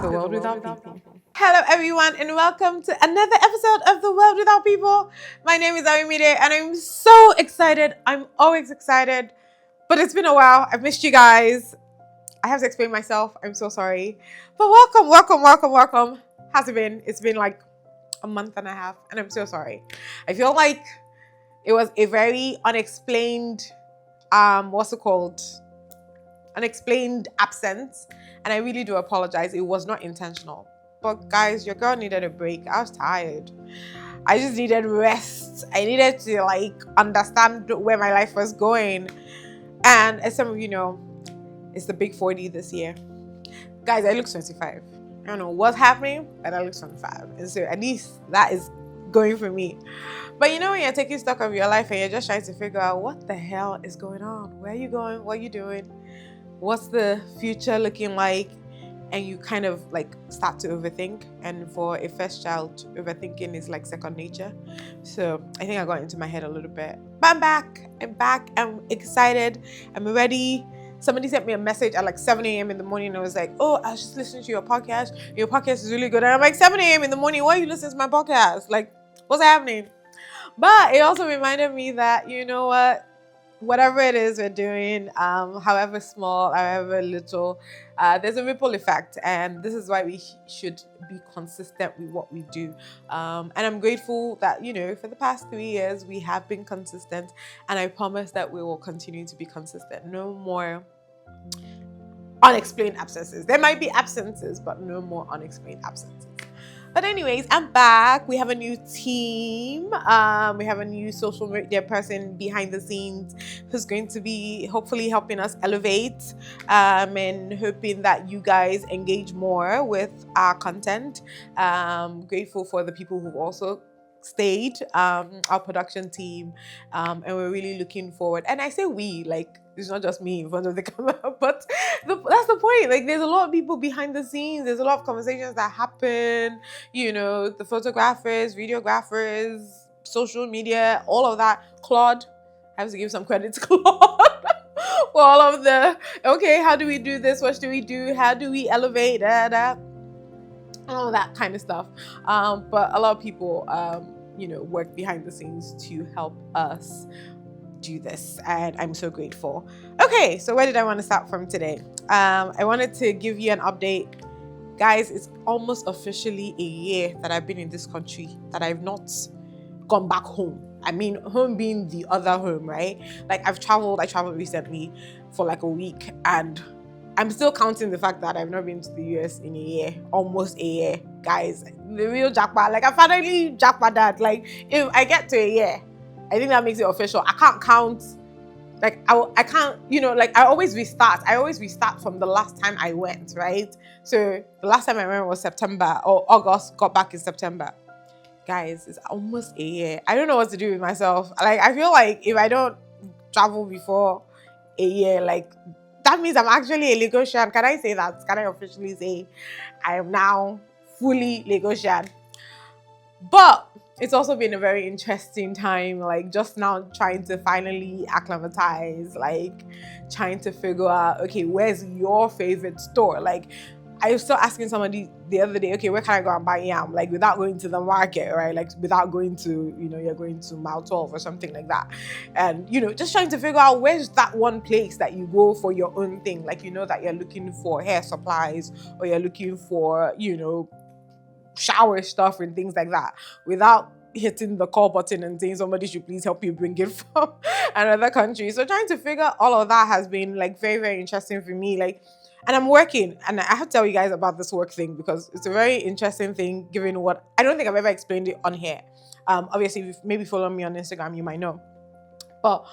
the World Without People. Hello, everyone, and welcome to another episode of The World Without People. My name is Ayomide, and I'm so excited. I'm always excited, but it's been a while. I've missed you guys. I have to explain myself. I'm so sorry. But welcome. How's it been? It's been like a month and a half, and I'm so sorry. I feel like it was a very unexplained, unexplained absence, and I really do apologize. It was not intentional. But guys, your girl needed a break. I was tired. I just needed rest. I needed to understand where my life was going. And as some of you know, it's the big 40 this year. Guys, I look 25. I don't know what's happening, but I look 25. And so at least that is going for me. But you know, when you're taking stock of your life and you're just trying to figure out what the hell is going on, where are you going, what are you doing, what's the future looking like, and you kind of start to overthink. And for a first child, overthinking is like second nature. So I think I got into my head a little bit. But I'm back. I'm excited. I'm ready. Somebody sent me a message at 7 a.m. in the morning and I was like, oh, I was just listening to your podcast. Your podcast is really good. And I'm like, 7 a.m. in the morning, why are you listening to my podcast? What's happening? But it also reminded me that, you know what? Whatever it is we're doing, however small, however little, there's a ripple effect. And this is why we should be consistent with what we do. And I'm grateful that, for the past 3 years, we have been consistent. And I promise that we will continue to be consistent. No more unexplained absences. There might be absences, but no more unexplained absences. But anyways, I'm back. We have a new team. We have a new social media person behind the scenes who's going to be hopefully helping us elevate and hoping that you guys engage more with our content. Grateful for the people who also stayed, our production team, and we're really looking forward. And I say we, it's not just me in front of the camera, but that's the point. There's a lot of people behind the scenes. There's a lot of conversations that happen, the photographers, videographers, social media, all of that. Claude, I have to give some credit to Claude for all of the, okay, how do we do this? What should we do? How do we elevate? All of that kind of stuff. But a lot of people, work behind the scenes to help us do this, and I'm so grateful. Okay, so where did I want to start from today? I wanted to give you an update. Guys, it's almost officially a year that I've been in this country, that I've not gone back home. I mean, home being the other home, right? I traveled recently for a week, and I'm still counting the fact that I've not been to the US in a year, almost a year. Guys, the real jackpot. I finally jackpot that. If I get to a year, I think that makes it official. I can't count. I can't, I always restart. I always restart from the last time I went, right? So the last time I went was September or August, got back in September. Guys, it's almost a year. I don't know what to do with myself. I feel like if I don't travel before a year, that means I'm actually a Lagosian. Can I say that? Can I officially say I am now fully Lagosian? But it's also been a very interesting time, just now trying to finally acclimatize, trying to figure out, okay, where's your favorite store? I was still asking somebody the other day, okay, where can I go and buy yam? Without going to the market, right? Without going to, you're going to Mile 12 or something like that. And, just trying to figure out where's that one place that you go for your own thing. That you're looking for hair supplies, or you're looking for, shower stuff and things like that, without hitting the call button and saying somebody should please help you bring it from another country. So trying to figure all of that has been very, very interesting for me. And I'm working, and I have to tell you guys about this work thing because it's a very interesting thing, given what I don't think I've ever explained it on here. Obviously, if you maybe follow me on Instagram, you might know. But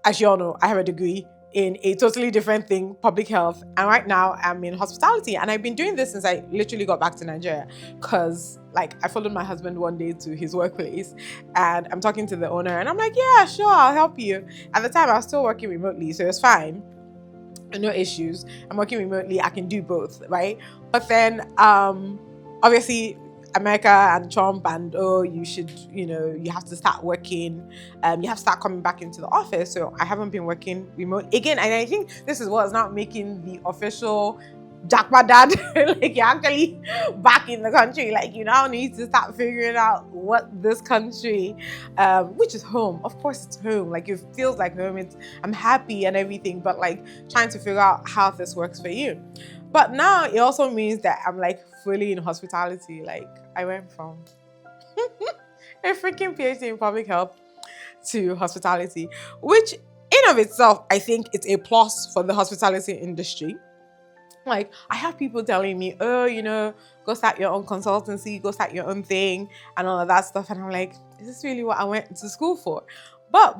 as you all know, I have a degree in a totally different thing, public health. And right now I'm in hospitality. And I've been doing this since I literally got back to Nigeria. Because I followed my husband one day to his workplace and I'm talking to the owner and I'm like, yeah, sure, I'll help you. At the time I was still working remotely, so it's fine. No issues. I'm working remotely. I can do both, right? But then obviously America and Trump and you should, you have to start working, you have to start coming back into the office. So I haven't been working remote again, and I think this is what's not making the official jackpot dad. Like, you're actually back in the country. Like, you now need to start figuring out what this country, which is home. Of course, it's home. Like, it feels like home. I'm happy and everything, but like trying to figure out how this works for you. But now it also means that I'm like fully in hospitality. Like, I went from a freaking PhD in public health to hospitality, which in of itself, I think it's a plus for the hospitality industry. Like, I have people telling me, oh, go start your own consultancy, go start your own thing, and all of that stuff. And I'm like, is this really what I went to school for? But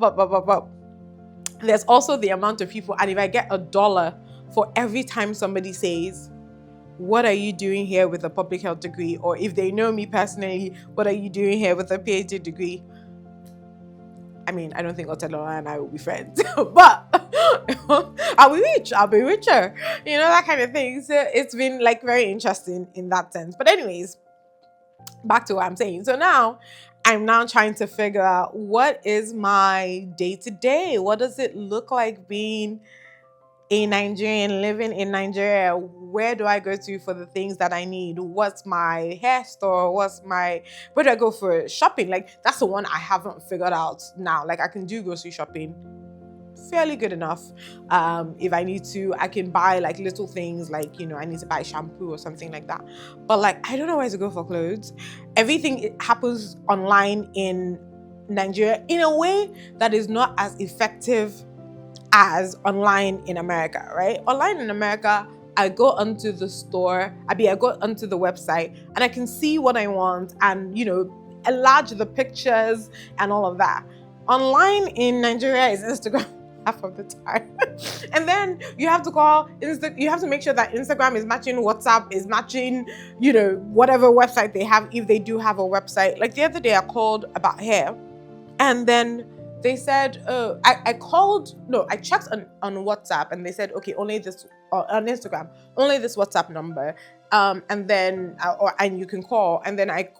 there's also the amount of people, and if I get $1 for every time somebody says, what are you doing here with a public health degree? Or if they know me personally, what are you doing here with a PhD degree? I mean, I don't think Otelola and I will be friends, but I'll be rich. I'll be richer. That kind of thing. So it's been like very interesting in that sense. But anyways, back to what I'm saying. So now I'm trying to figure out, what is my day-to-day? What does it look like being a Nigerian, living in Nigeria? Where do I go to for the things that I need? What's my hair store? Where do I go for shopping? Like, that's the one I haven't figured out now. Like, I can do grocery shopping fairly good enough. If I need to, I can buy like little things, like, I need to buy shampoo or something like that. But like, I don't know where to go for clothes. Everything happens online in Nigeria in a way that is not as effective as online in America, right? Online in America, I go onto the store, I go onto the website, and I can see what I want and, enlarge the pictures and all of that. Online in Nigeria is Instagram half of the time. And then you have to you have to make sure that Instagram is matching WhatsApp, is matching, whatever website they have, if they do have a website. Like the other day I called about hair, and then they said, I checked on WhatsApp, and they said, okay, only this, on Instagram, only this WhatsApp number. And then, and you can call. And then I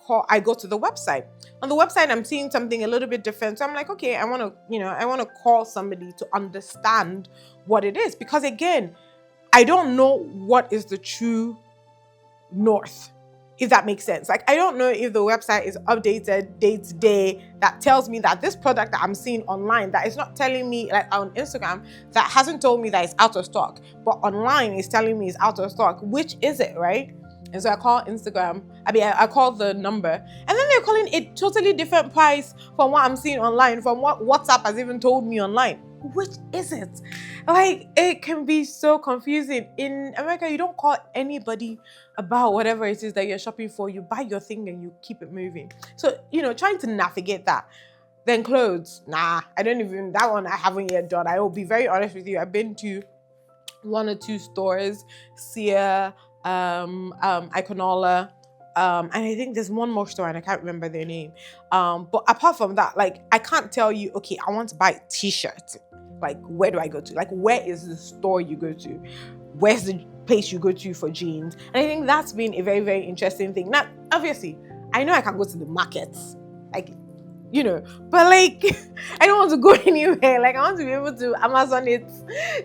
go to the website. On the website, I'm seeing something a little bit different. So I'm like, okay, I want to call somebody to understand what it is. Because again, I don't know what is the true north, if that makes sense. Like, I don't know if the website is updated day to day, that tells me that this product that I'm seeing online, that is not telling me, like on Instagram, that hasn't told me that it's out of stock, but online is telling me it's out of stock. Which is it, right? And so I call Instagram, I call the number, and then they're calling a totally different price from what I'm seeing online, from what WhatsApp has even told me online. Which is it? Like, it can be so confusing. In America, you don't call anybody about whatever it is that you're shopping for. You buy your thing and you keep it moving. So, trying to navigate that. Then clothes, that one I haven't yet done. I will be very honest with you. I've been to 1 or 2 stores, Sia, Iconola, and I think there's one more store and I can't remember their name. But apart from that, like, I can't tell you, okay, I want to buy a t-shirt. Like, where do I go to? Like, where is the store you go to? Where's the place you go to for jeans? And I think that's been a very, very interesting thing. Now, obviously, I know I can go to the markets, like, but like, I don't want to go anywhere. Like, I want to be able to Amazon it,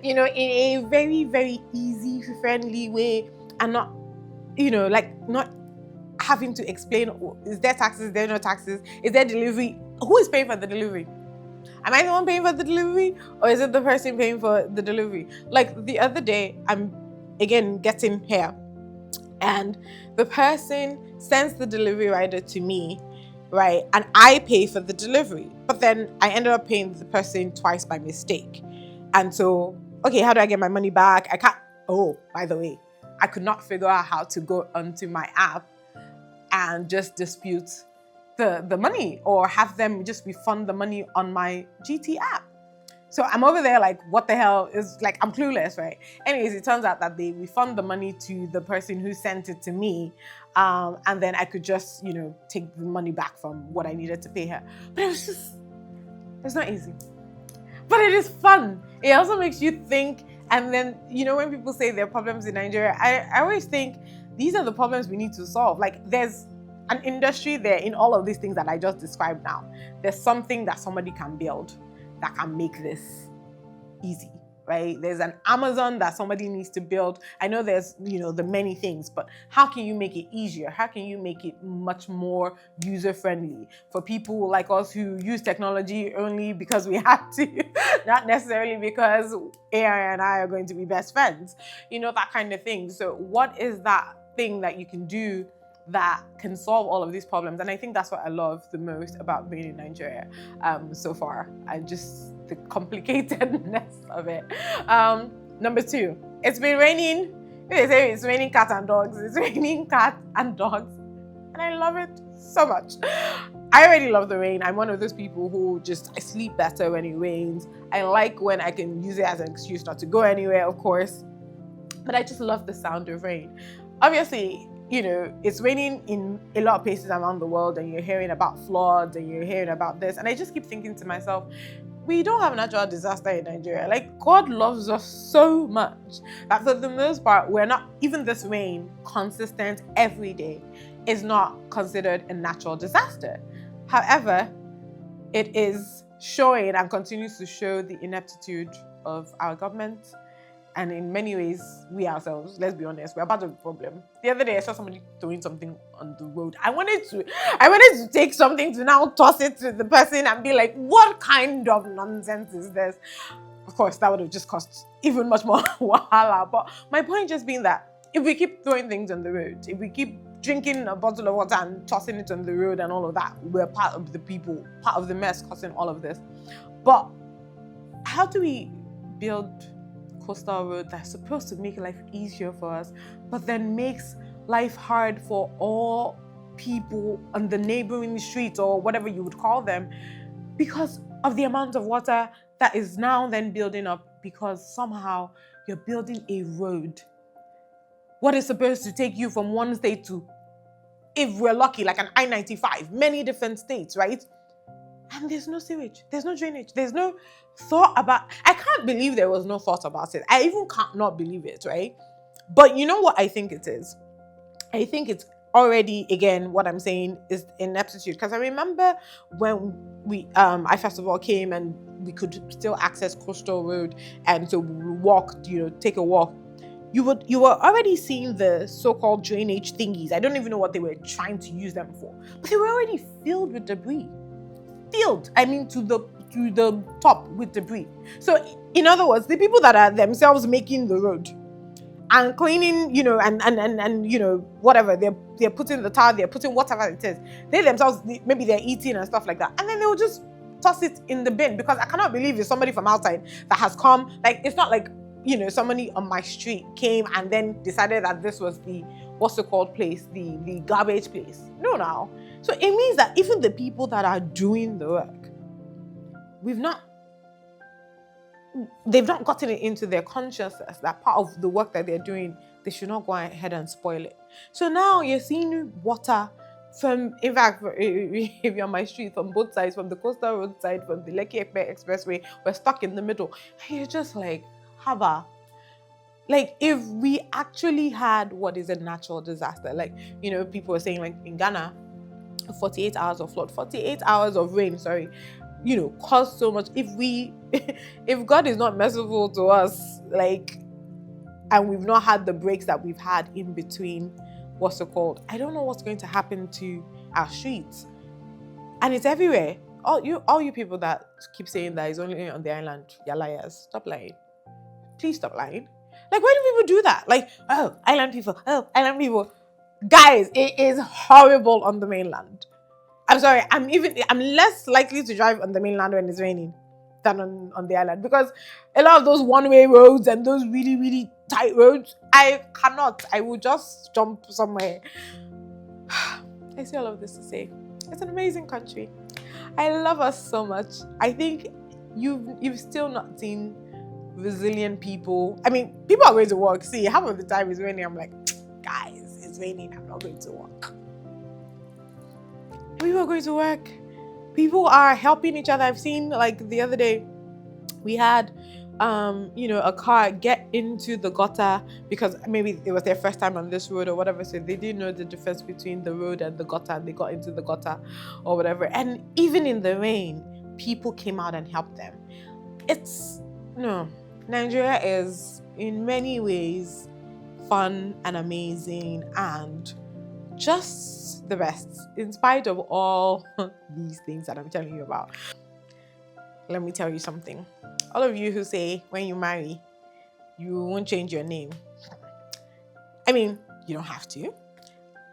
in a very, very easy, friendly way, and not, not having to explain, is there taxes, is there no taxes, is there delivery, who is paying for the delivery? Am I the one paying for the delivery, or is it the person paying for the delivery? Like the other day, I'm again getting hair, and the person sends the delivery rider to me, right? And I pay for the delivery, but then I ended up paying the person twice by mistake. And so, okay, how do I get my money back? I can't. Oh, by the way, I could not figure out how to go onto my app and just dispute the money, or have them just refund the money on my GT app. So I'm over there like, what the hell is, like, I'm clueless, right? Anyways, it turns out that they refund the money to the person who sent it to me. And then I could just, take the money back from what I needed to pay her. But it's not easy. But it is fun. It also makes you think. And then, when people say there are problems in Nigeria, I always think these are the problems we need to solve. Like, there's an industry there in all of these things that I just described now. There's something that somebody can build that can make this easy. right? There's an Amazon that somebody needs to build. I know there's, the many things, but how can you make it easier? How can you make it much more user-friendly for people like us who use technology only because we have to, not necessarily because AI and I are going to be best friends, that kind of thing. So what is that thing that you can do that can solve all of these problems? And I think that's what I love the most about being in Nigeria so far. The complicatedness of it. Number 2, it's been raining. They say it's raining cats and dogs. It's raining cats and dogs. And I love it so much. I already love the rain. I'm one of those people who I sleep better when it rains. I like when I can use it as an excuse not to go anywhere, of course. But I just love the sound of rain. Obviously, it's raining in a lot of places around the world, and you're hearing about floods and you're hearing about this. And I just keep thinking to myself, we don't have a natural disaster in Nigeria. Like, God loves us so much that for the most part, we're not, even this rain, consistent every day, is not considered a natural disaster. However, it is showing and continues to show the ineptitude of our government. And in many ways, we ourselves, let's be honest, we're part of the problem. The other day, I saw somebody throwing something on the road. I wanted to take something to now toss it to the person and be like, what kind of nonsense is this? Of course, that would have just cost even much more wahala. But my point just being that if we keep throwing things on the road, if we keep drinking a bottle of water and tossing it on the road and all of that, we're part of the people, part of the mess causing all of this. But how do we build coastal road that's supposed to make life easier for us, but then makes life hard for all people on the neighboring streets or whatever you would call them, because of the amount of water that is now then building up, because somehow you're building a road. What is supposed to take you from one state to, if we're lucky, like an I-95, many different states, right? And there's no sewage, there's no drainage, there's no thought about. I can't believe there was no thought about it. I even can't not believe it, right? But you know what I think it is? I think it's already, again, what I'm saying is ineptitude. Because I remember when I first of all came and we could still access Coastal Road, and so we walked, take a walk. You were already seeing the so-called drainage thingies. I don't even know what they were trying to use them for, but they were already filled with debris. To the top with debris. So in other words, the people that are themselves making the road and cleaning, and whatever, they're putting the tar, they're putting whatever it is, they themselves, maybe they're eating and stuff like that, and then they will just toss it in the bin, because I cannot believe it's somebody from outside that has come. Like, it's not like, somebody on my street came and then decided that this was the, what's it called place, the garbage place. No, now. So it means that even the people that are doing the work, they've not gotten it into their consciousness that part of the work that they're doing, they should not go ahead and spoil it. So now you're seeing water from, in fact, if you're on my street, from both sides, from the coastal road side, from the Lekki Ekpe Expressway, we're stuck in the middle. And you're just like, haba. Like, if we actually had what is a natural disaster, like, people are saying, like, in Ghana, 48 hours of flood, 48 hours of rain, caused so much. If God is not merciful to us, like, and we've not had the breaks that we've had in between, what's it called? I don't know what's going to happen to our streets. And it's everywhere. All you people that keep saying that it's only on the island, you're liars. Stop lying. Please stop lying. Like, why do people do that? Like, island people. Guys, it is horrible on the mainland. I'm sorry, I'm less likely to drive on the mainland when it's raining than on the island, because a lot of those one-way roads and those really, really tight roads, I will just jump somewhere. I say all of this to say, it's an amazing country. I love us so much. I think you've still not seen resilient people. I mean, people are going to work. See, half of the time it's raining, I'm like, guys, it's raining, I'm not going to work. People are going to work. People are helping each other. I've seen, like, the other day, we had, a car get into the gutter because maybe it was their first time on this road or whatever. So they didn't know the difference between the road and the gutter, and they got into the gutter or whatever. And even in the rain, people came out and helped them. Nigeria is in many ways fun and amazing and just the best, in spite of all these things that I'm telling you about. Let me tell you something. All of you who say when you marry, you won't change your name. I mean, you don't have to.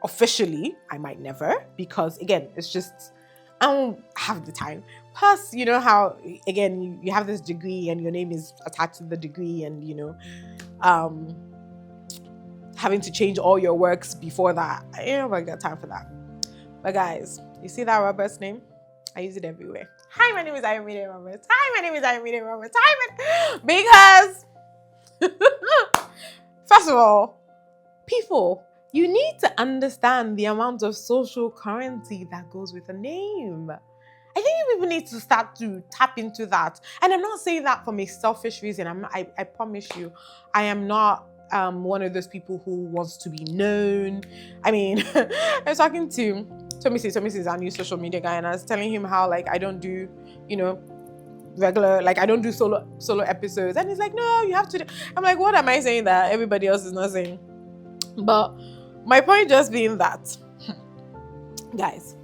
Officially, I might never, because again, it's just, I don't have the time. Plus, you know how, again, you have this degree and your name is attached to the degree, and having to change all your works before that. I don't got time for that. But guys, you see that Roberts name? I use it everywhere. Hi, my name is Ayomide Roberts. Hi, my name is Ayomide Roberts. Because first of all, people, you need to understand the amount of social currency that goes with a name. I think people need to start to tap into that. And I'm not saying that from a selfish reason. I promise you, I am not one of those people who wants to be known. I mean, I was talking to Tomisi is our new social media guy, and I was telling him how I don't do, regular, I don't do solo episodes. And he's like, no, you have to do. I'm like, what am I saying that everybody else is not saying? But my point just being that, guys,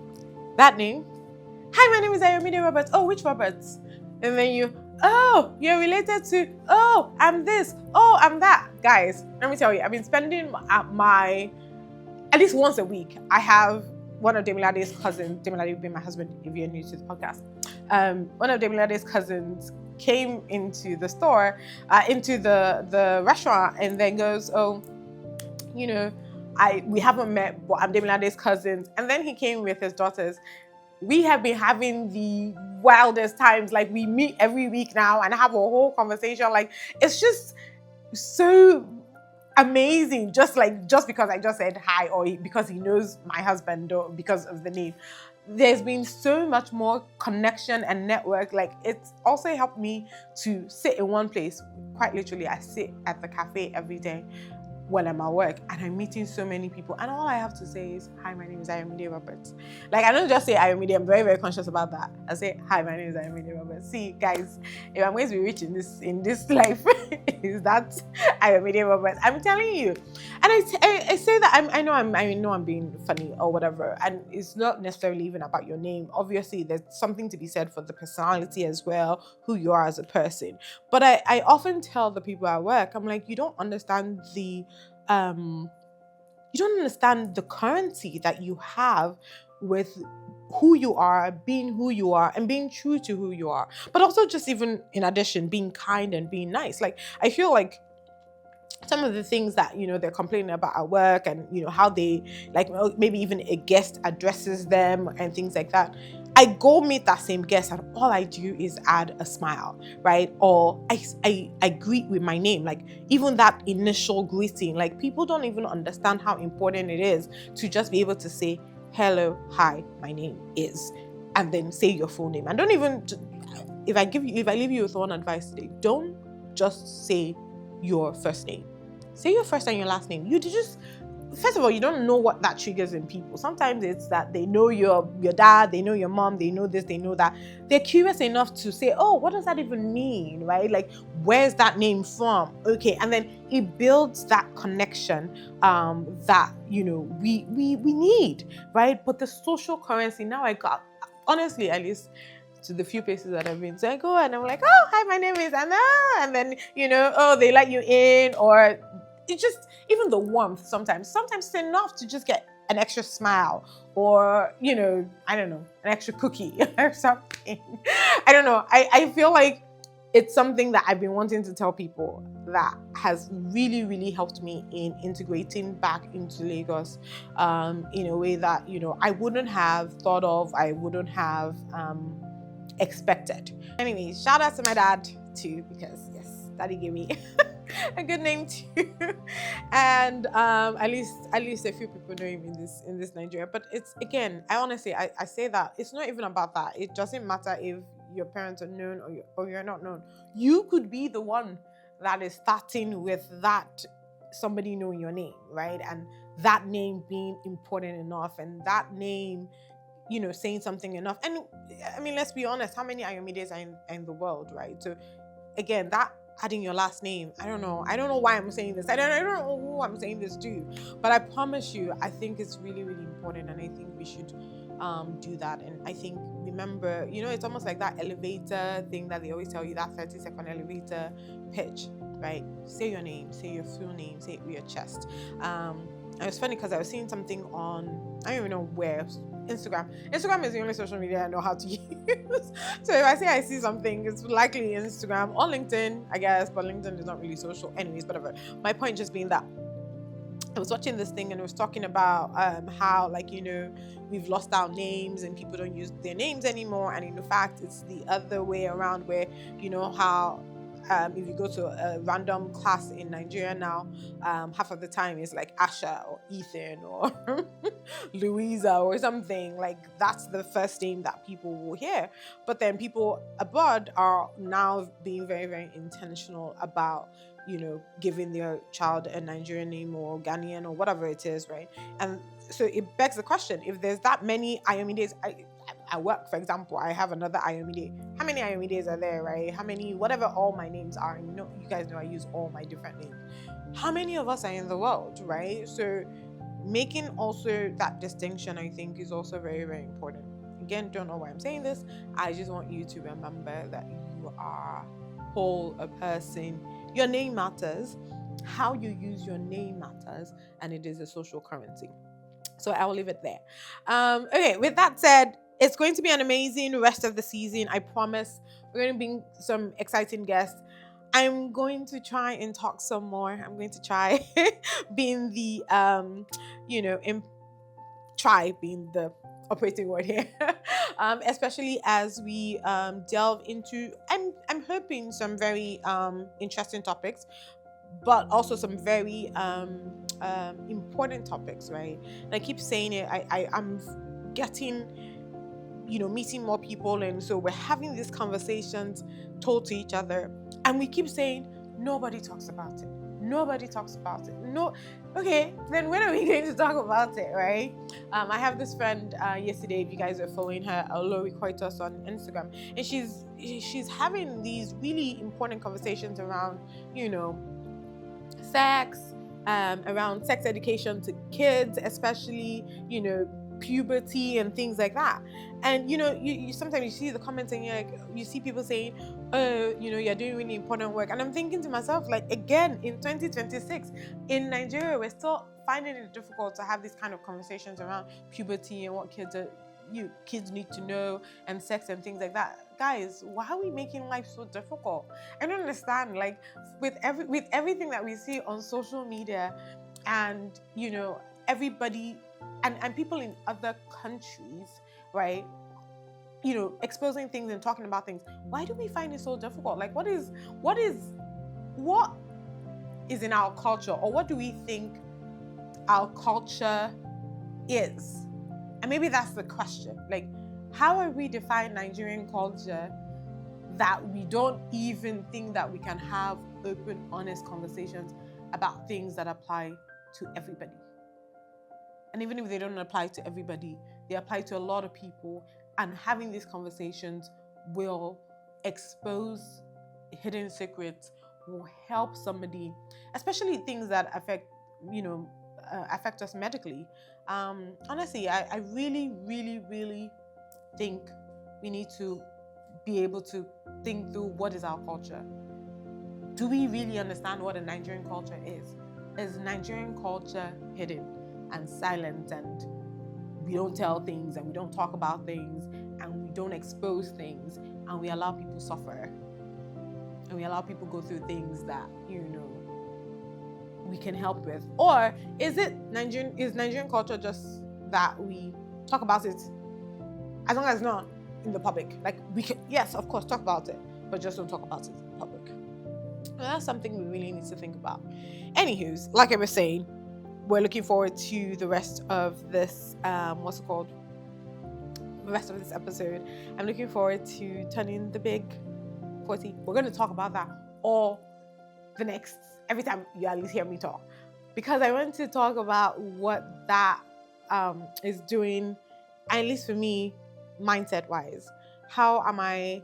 that name, hi, my name is Ayomide Roberts. Oh, which Roberts? And then you're related to, I'm this, I'm that. Guys, let me tell you, I've been spending at least once a week, I have one of Demilade's cousins, Demilade will be my husband if you're new to the podcast. One of Demilade's cousins came into the store, into the restaurant, and then goes, we haven't met, but I'm Demilade's cousins. And then he came with his daughters. We have been having the wildest times. We meet every week now and have a whole conversation. It's just so amazing. Just because I just said hi, or because he knows my husband, or because of the name. There's been so much more connection and network. It's also helped me to sit in one place. Quite literally, I sit at the cafe every day when I'm at work, and I'm meeting so many people, and all I have to say is, hi, my name is Ayomide Roberts. I don't just say Ayomide, I'm very, very conscious about that. I say, hi, my name is Ayomide Roberts. See, guys, if I'm going to be rich in this life, is that Ayomide Roberts. I'm telling you. And I say that I know I'm being funny or whatever, and it's not necessarily even about your name. Obviously, there's something to be said for the personality as well, who you are as a person. But I often tell the people at work, I'm like, you don't understand the currency that you have with who you are, being who you are, and being true to who you are. But also, just even in addition, being kind and being nice. I feel like some of the things that they're complaining about at work, and how they maybe even a guest addresses them and things like that. I go meet that same guest, and all I do is add a smile, right? Or I greet with my name. Even that initial greeting, people don't even understand how important it is to just be able to say, hello, hi, my name is, and then say your full name. And don't even, if I leave you with one advice today, don't just say your first name. Say your first and your last name. First of all, you don't know what that triggers in people. Sometimes it's that they know your dad, they know your mom, they know this, they know that. They're curious enough to say, oh, what does that even mean, right? Where's that name from? Okay, and then it builds that connection that, we need, right? But the social currency, now I got, honestly, at least to the few places that I've been. So I go and I'm like, oh, hi, my name is Anna. And then, they let you in, or it's just, even the warmth sometimes it's enough to just get an extra smile, or, I don't know, an extra cookie or something. I don't know. I feel like it's something that I've been wanting to tell people that has really, really helped me in integrating back into Lagos in a way that, I wouldn't have thought of, I wouldn't have expected. Anyways, shout out to my dad too, because yes, daddy gave me a good name too. And at least a few people know him in this Nigeria. But it's, again, I say that it's not even about that. It doesn't matter if your parents are known or you're not known. You could be the one that is starting with that somebody knowing your name, right? And that name being important enough, and that name, saying something enough. And I mean, let's be honest, how many Ayomides are in the world, right? So again, that adding your last name. I don't know why I'm saying this. I don't know who I'm saying this to, but I promise you, I think it's really, really important, and I think we should do that. And I think, remember, it's almost like that elevator thing that they always tell you, that 30-second elevator pitch, right? Say your name, say your full name, say it with your chest. And it's funny because I was seeing something on, I don't even know where, Instagram. Instagram is the only social media I know how to use. So if I see something, it's likely Instagram or LinkedIn, I guess, but LinkedIn is not really social. Anyways, whatever. My point just being that I was watching this thing and it was talking about how, like, we've lost our names and people don't use their names anymore. And in fact, it's the other way around, where, how if you go to a random class in Nigeria now, half of the time it's like Asha or Ethan or Louisa or something. Like, that's the first name that people will hear. But then people abroad are now being very, very intentional about giving their child a Nigerian name or Ghanaian or whatever it is, right? And so it begs the question: if there's that many Ayomides, I work, for example, I have another Ayomide. How many Ayomides are there, right? How many, whatever all my names are, and you guys know I use all my different names. How many of us are in the world, right? So making also that distinction, I think, is also very, very important. Again, don't know why I'm saying this. I just want you to remember that you are whole, a person. Your name matters. How you use your name matters, and it is a social currency. So I will leave it there. Okay, with that said, it's going to be an amazing rest of the season. I promise. We're going to bring some exciting guests. I'm going to try and talk some more. I'm going to try being the try being the operating word here. Especially as we delve into, I'm hoping, some very interesting topics, but also some very important topics, right? And I keep saying it, I'm getting, meeting more people, and so we're having these conversations told to each other, and we keep saying nobody talks about it. Nobody talks about it. No, okay, then when are we going to talk about it, right? I have this friend yesterday, if you guys are following her, Olori Koitos on Instagram, and she's having these really important conversations around, sex, around sex education to kids, especially, puberty and things like that. And you sometimes you see the comments and you see people saying, oh, you're doing really important work, and I'm thinking to myself, like, again, in 2026 in Nigeria, we're still finding it difficult to have these kind of conversations around puberty and what kids need to know, and sex and things like that. Guys, why are we making life so difficult? I don't understand. Like, with everything that we see on social media, and everybody and people in other countries, right, exposing things and talking about things, why do we find it so difficult? Like, what is in our culture, or what do we think our culture is? And maybe that's the question. Like, how are we define Nigerian culture that we don't even think that we can have open, honest conversations about things that apply to everybody? And even if they don't apply to everybody, they apply to a lot of people. And having these conversations will expose hidden secrets, will help somebody, especially things that affect us medically. Honestly, I really, really, really think we need to be able to think through, what is our culture? Do we really understand what a Nigerian culture is? Is Nigerian culture hidden and silent, and we don't tell things, and we don't talk about things, and we don't expose things, and we allow people suffer, and we allow people go through things that we can help with? Or is Nigerian culture just that we talk about it as long as it's not in the public? Like, we can, yes, of course, talk about it, but just don't talk about it in public. And that's something we really need to think about. Anywho's, like I was saying, we're looking forward to the rest of this the rest of this episode. I'm looking forward to turning the big 40. We're going to talk about that all every time you at least hear me talk, because I want to talk about what that is doing, at least for me, mindset wise. How am I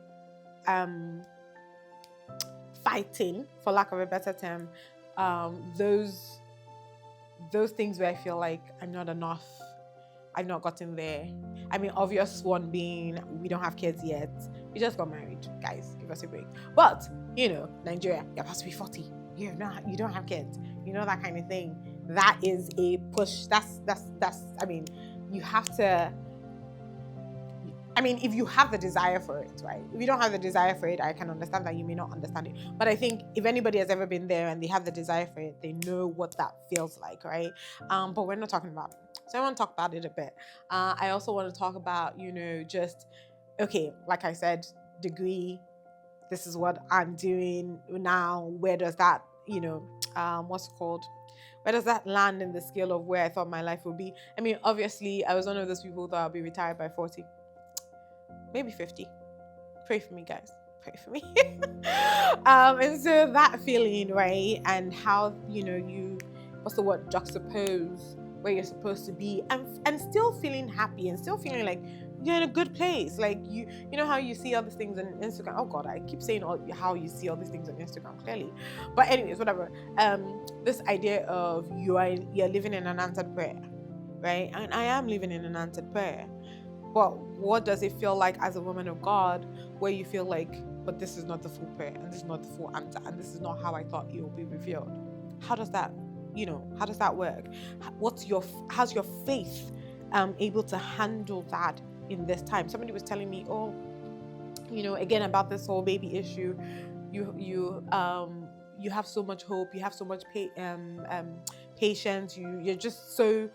fighting, for lack of a better term, those things where I feel like I'm not enough, I've not gotten there. I mean, obvious one being we don't have kids yet. We just got married, guys. Give us a break. But Nigeria, you're supposed to be 40. You don't have kids. That kind of thing. That is a push. That's. I mean, you have to. I mean, if you have the desire for it, right? If you don't have the desire for it, I can understand that you may not understand it. But I think if anybody has ever been there and they have the desire for it, they know what that feels like, right? But we're not talking about it. So I want to talk about it a bit. I also want to talk about, just, okay, like I said, degree, this is what I'm doing now. Where does that, what's it called? Where does that land in the scale of where I thought my life would be? I mean, obviously, I was one of those people who thought I'll be retired by 40. Maybe 50. Pray for me, guys. Pray for me. And so that feeling, right? And how, you, what's the word, juxtapose where you're supposed to be and still feeling happy and still feeling like you're in a good place. Like you know how you see all these things on Instagram. Oh God, I keep saying how you see all these things on Instagram clearly. But anyways, whatever. This idea of you're living in an answered prayer, right? And I am living in an answered prayer. But what does it feel like as a woman of God where you feel like, but this is not the full prayer and this is not the full answer and this is not how I thought it will be revealed? How does that, how does that work? How's your faith able to handle that in this time? Somebody was telling me, again about this whole baby issue, you have so much hope, you have so much patience, you're just so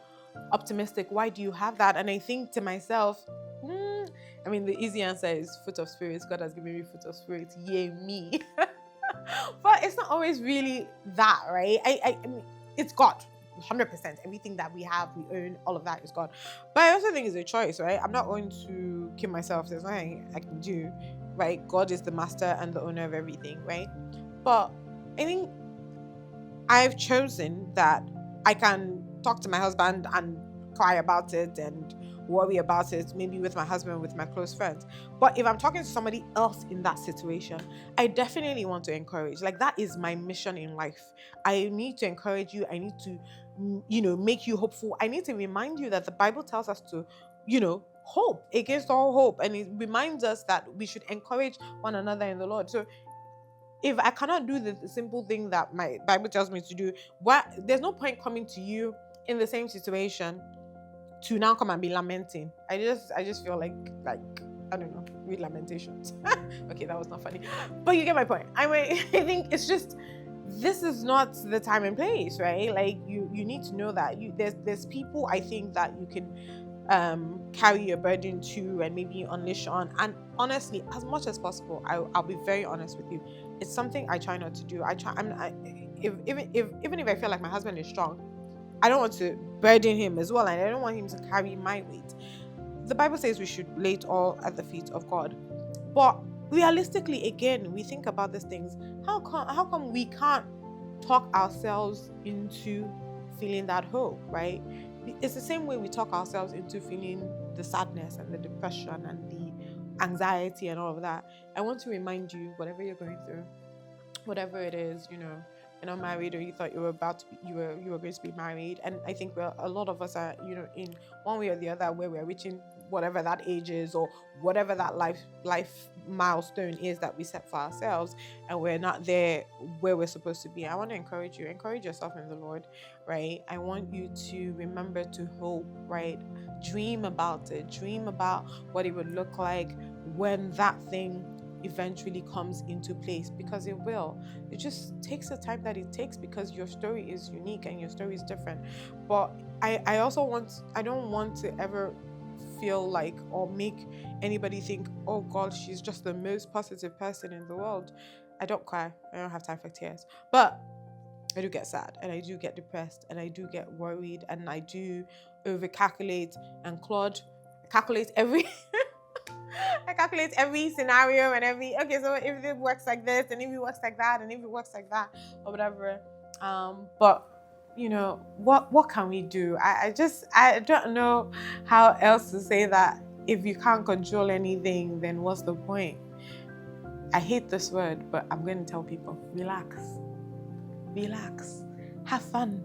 optimistic. Why do you have that? And I think to myself, I mean, the easy answer is fruit of spirits. God has given me fruit of spirits. Yay, me. But it's not always really that, right? I mean, it's God. 100%. Everything that we have, we own, all of that is God. But I also think it's a choice, right? I'm not going to kill myself. There's nothing I can do, right? God is the master and the owner of everything, right? But I think I've chosen that I can talk to my husband and cry about it and worry about it, maybe with my husband, with my close friends. But if I'm talking to somebody else in that situation, I definitely want to encourage. Like, that is my mission in life. I need to encourage you. I need to, make you hopeful. I need to remind you that the Bible tells us to, hope against all hope. And it reminds us that we should encourage one another in the Lord. So if I cannot do the simple thing that my Bible tells me to do, there's no point coming to you in the same situation to now come and be lamenting. I just feel like I don't know, read Lamentations. Okay, that was not funny, but you get my point. I mean, I think it's just, this is not the time and place, right? Like you need to know that there's people I think that you can carry your burden to and maybe unleash on. And honestly, as much as possible, I'll be very honest with you, it's something I try not to do. Even if I feel like my husband is strong, I don't want to burden him as well, and I don't want him to carry my weight. The Bible says we should lay it all at the feet of God. But realistically, again, we think about these things. How come we can't talk ourselves into feeling that hope, right? It's the same way we talk ourselves into feeling the sadness and the depression and the anxiety and all of that. I want to remind you, whatever you're going through, whatever it is, you're not married, or you thought you were going to be married, and I think a lot of us are, in one way or the other, where we're reaching whatever that age is or whatever that life milestone is that we set for ourselves, and we're not there where we're supposed to be. I want to encourage yourself in the Lord, right? I want you to remember to hope, right? Dream about it. Dream about what it would look like when that thing eventually comes into place, because it will. It just takes the time that it takes, because your story is unique and your story is different. But I don't want to ever feel like, or make anybody think, oh God, she's just the most positive person in the world. I don't cry. I don't have time for tears. But I do get sad, and I do get depressed, and I do get worried, and I do over calculate and calculate every I calculate every scenario and so if it works like this, and if it works like that, and if it works like that, or whatever. But what can we do? I don't know how else to say that. If you can't control anything, then what's the point? I hate this word, but I'm going to tell people, relax. Relax. Have fun.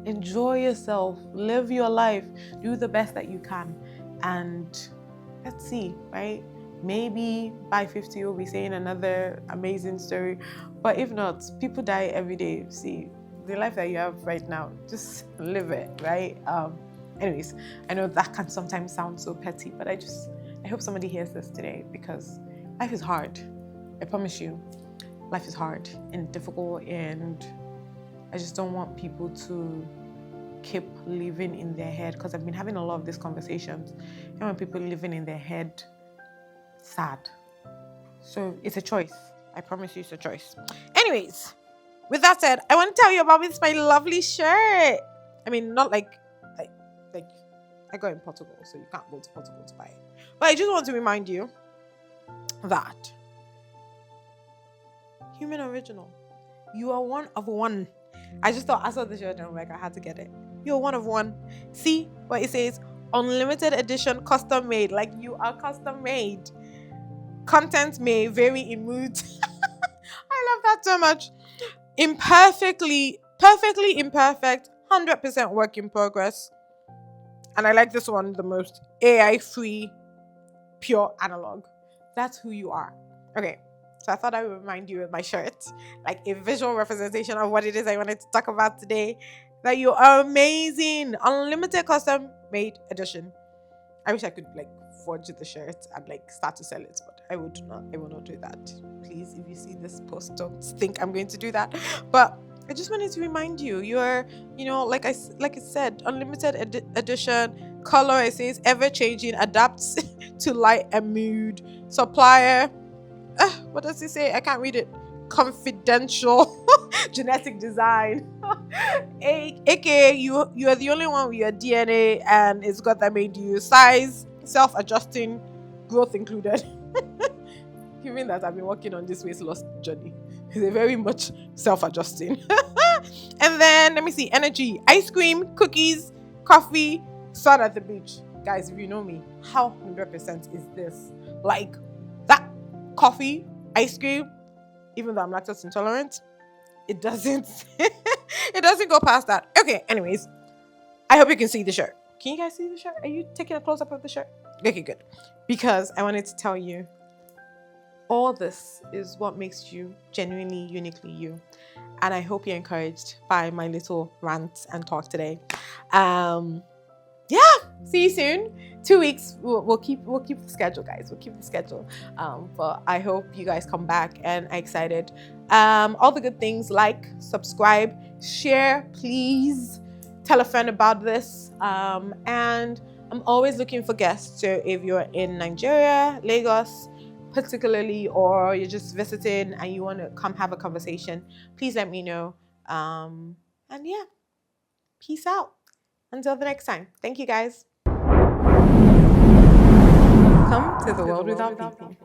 Enjoy yourself. Live your life. Do the best that you can. And let's see, right? Maybe by 50 we'll be saying another amazing story. But if not, people die every day. See, the life that you have right now, just live it, right? Anyways, I know that can sometimes sound so petty, but I hope somebody hears this today, because life is hard. I promise you, life is hard and difficult, and I just don't want people to keep living in their head, because I've been having a lot of these conversations. I don't want people living in their head sad. So it's a choice. I promise you it's a choice. Anyways, with that said, I want to tell you about this, my lovely shirt. I mean, not like I got in Portugal, so you can't go to Portugal to buy it. But I just want to remind you that human original, you are one of one. I saw the shirt and I'm like, I had to get it. You're one of one. See what it says? Unlimited edition, custom made. Like, you are custom made. Content may vary in mood. I love that so much. Perfectly imperfect, 100% work in progress. And I like this one the most. AI free, pure analog. That's who you are. Okay. So I thought I would remind you of my shirt, like a visual representation of what it is I wanted to talk about today. That you are amazing. Unlimited custom made edition. I wish I could forge the shirt and start to sell it, but I will not do that. Please, if you see this post, don't think I'm going to do that. But I just wanted to remind you, you're, like I said, unlimited edition, color, it says ever changing, adapts to light and mood. Supplier, what does it say? I can't read it. Confidential genetic design. AKA you are the only one with your DNA, and it's got that made you. Size, self-adjusting, growth included. Given that I've been working on this weight loss journey, it's very much self-adjusting. And then let me see, energy, ice cream, cookies, coffee, sun at the beach. Guys, if you know me, how 100% is this? Like that coffee, ice cream, even though I'm lactose intolerant, it doesn't it doesn't go past that. Okay, anyways, I hope you can see the shirt. Can you guys see the shirt? Are you taking a close-up of the shirt? Okay, good. Because I wanted to tell you, all this is what makes you genuinely, uniquely you. And I hope you're encouraged by my little rant and talk today. Yeah, see you soon. 2 weeks. We'll keep the schedule, guys. We'll keep the schedule. But I hope you guys come back and are excited. All the good things, like, subscribe, share, please. Tell a friend about this. And I'm always looking for guests. So if you're in Nigeria, Lagos, particularly, or you're just visiting and you want to come have a conversation, please let me know. And yeah, peace out. Until the next time. Thank you, guys. Come to the world without beeping.